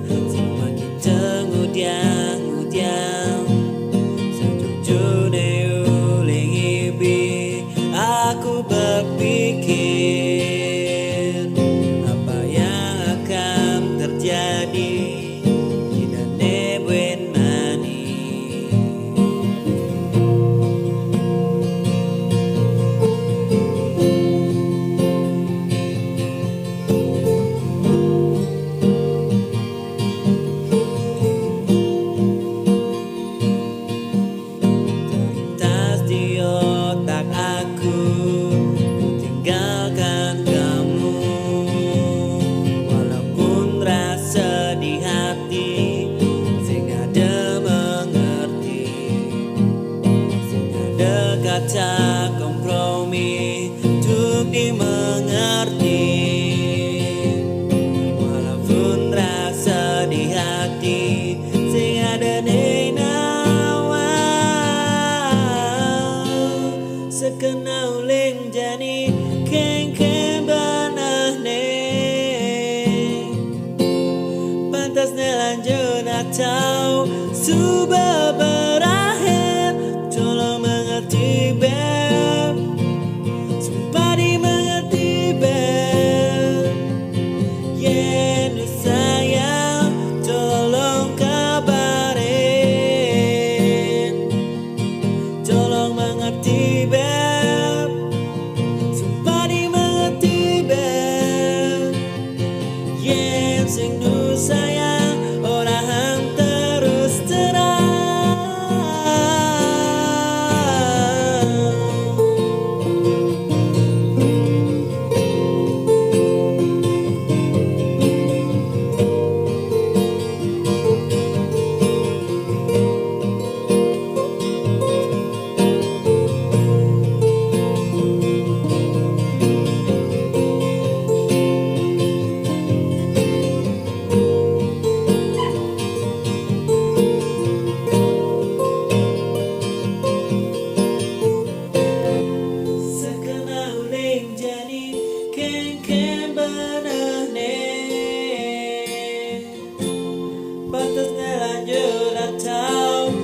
semakin tengudiang-udiang sejujurnya uling ibi aku berpikir apa yang akan terjadi jika nebuen mani. Di otak aku tinggalkan kamu, walaupun rasa di hati sing ada mengerti, sing ada kata kompromi untuk dimengerti. Walaupun rasa di hati sing ada sekena uling jani keng-keng banahne, pantasnya lanjut atau sudah berakhir. Tolong mengerti beb, sumpah dimengerti beb. Yendu sayang, tolong kabarin, tolong mengerti beb. Sing nu sayang orang terus terang. Pantasnya lanjut atau